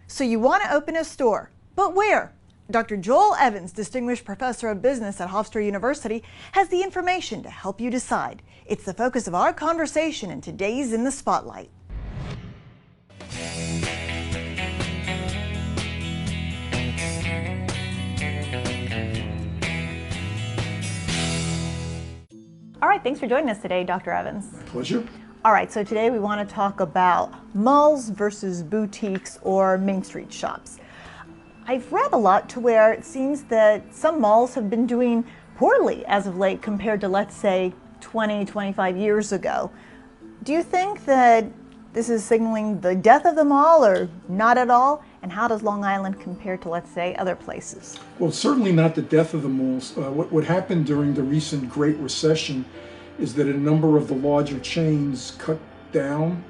So you want to open a store, but where? Dr. Joel Evans, Distinguished Professor of Business at Hofstra University, has the information to help you decide. It's the focus of our conversation in today's In the Spotlight. All right, thanks for joining us today, Dr. Evans. Pleasure. All right, so today we want to talk about malls versus boutiques or Main Street shops. I've read a lot to where it seems that some malls have been doing poorly as of late compared to, let's say, 20, 25 years ago. Do you think that this is signaling the death of the mall or not at all? And how does Long Island compare to, let's say, other places? Well, certainly not the death of the malls. What happened during the recent Great Recession is that a number of the larger chains cut down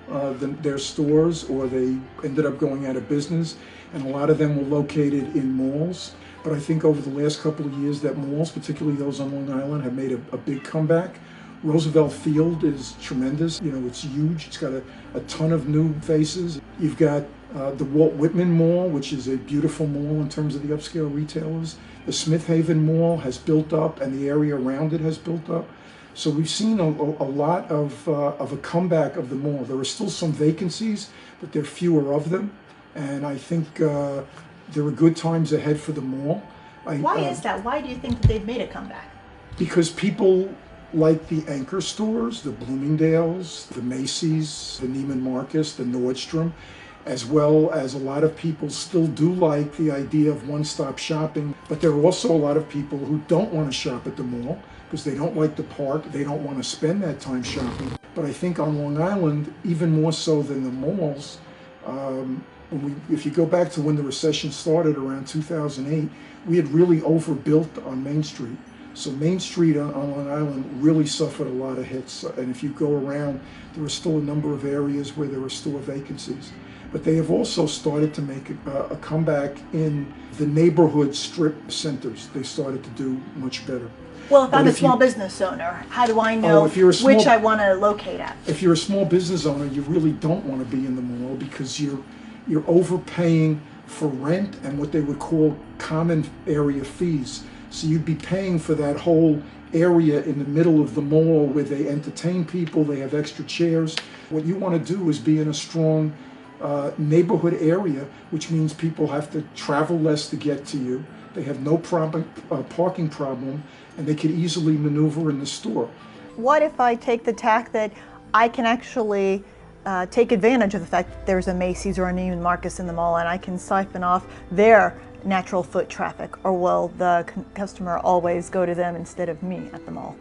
their stores, or they ended up going out of business, and a lot of them were located in malls. But I think over the last couple of years that malls, particularly those on Long Island, have made a big comeback. Roosevelt Field is tremendous. You know, it's huge. It's got a ton of new faces. You've got the Walt Whitman Mall, which is a beautiful mall in terms of the upscale retailers. The Smith Haven Mall has built up, and the area around it has built up. So we've seen a lot of a comeback of the mall. There are still some vacancies, but there are fewer of them. And I think there are good times ahead for the mall. Why is that? Why do you think that they've made a comeback? Because people like the anchor stores, the Bloomingdale's, the Macy's, the Neiman Marcus, the Nordstrom, as well as a lot of people still do like the idea of one-stop shopping. But there are also a lot of people who don't want to shop at the mall because they don't like the park, they don't want to spend that time shopping. But I think on Long Island, even more so than the malls, if you go back to when the recession started around 2008, we had really overbuilt on Main Street. So Main Street on Long Island really suffered a lot of hits. And if you go around, there are still a number of areas where there are store vacancies. But they have also started to make a comeback in the neighborhood strip centers. They started to do much better. Well, if I'm a small business owner, how do I know which I want to locate at? If you're a small business owner, you really don't want to be in the mall because you're overpaying for rent and what they would call common area fees. So you'd be paying for that whole area in the middle of the mall where they entertain people, they have extra chairs. What you want to do is be in a strong neighborhood area, which means people have to travel less to get to you. They have no parking problem, and they could easily maneuver in the store. What if I take the tack that I can actually take advantage of the fact that there's a Macy's or a Neiman Marcus in the mall and I can siphon off their natural foot traffic, or will the customer always go to them instead of me at the mall?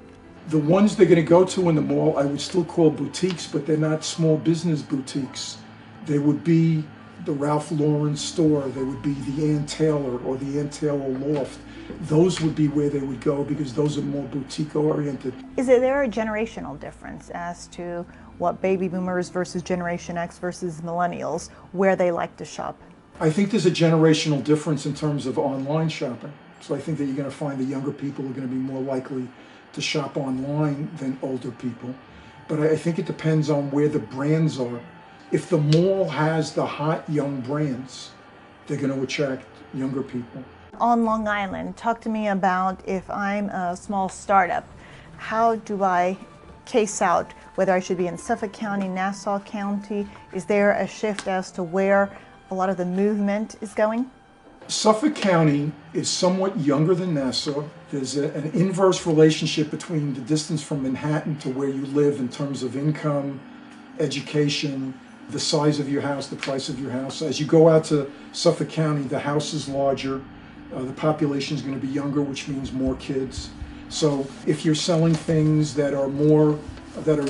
The ones they're going to go to in the mall, I would still call boutiques, but they're not small business boutiques. They would be the Ralph Lauren store, they would be the Ann Taylor or the Ann Taylor Loft. Those would be where they would go because those are more boutique oriented. Is there a generational difference as to what baby boomers versus Generation X versus millennials, where they like to shop? I think there's a generational difference in terms of online shopping. So I think that you're going to find the younger people are going to be more likely to shop online than older people. But I think it depends on where the brands are. If the mall has the hot young brands, they're going to attract younger people. On Long Island, talk to me about if I'm a small startup, how do I case out whether I should be in Suffolk County, Nassau County? Is there a shift as to where a lot of the movement is going? Suffolk County is somewhat younger than Nassau. There's an inverse relationship between the distance from Manhattan to where you live in terms of income, education, the size of your house, the price of your house. As you go out to Suffolk County, the house is larger, the population is going to be younger, which means more kids. So if you're selling things that are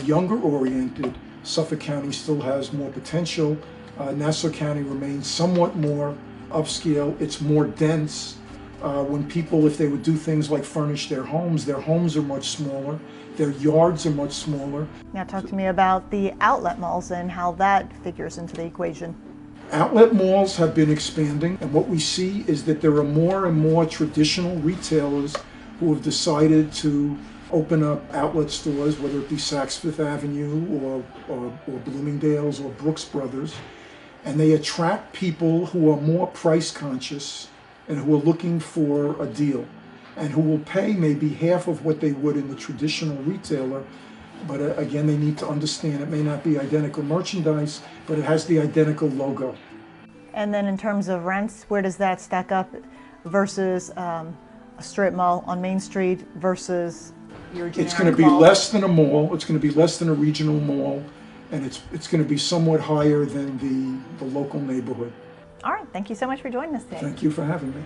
younger oriented, Suffolk County still has more potential. Nassau County remains somewhat more upscale. It's more dense. When people, if they would do things like furnish their homes are much smaller. Their yards are much smaller. Now talk to me about the outlet malls and how that figures into the equation. Outlet malls have been expanding, and what we see is that there are more and more traditional retailers who have decided to open up outlet stores, whether it be Saks Fifth Avenue or Bloomingdale's or Brooks Brothers. and they attract people who are more price conscious and who are looking for a deal, and who will pay maybe half of what they would in the traditional retailer. But again, they need to understand it may not be identical merchandise, but it has the identical logo. And then in terms of rents, where does that stack up versus a strip mall on Main Street versus your generic It's going to be mall? less than a mall, it's going to be less than a regional mall, and it's going to be somewhat higher than the local neighborhood. All right, thank you so much for joining us today. Thank you for having me.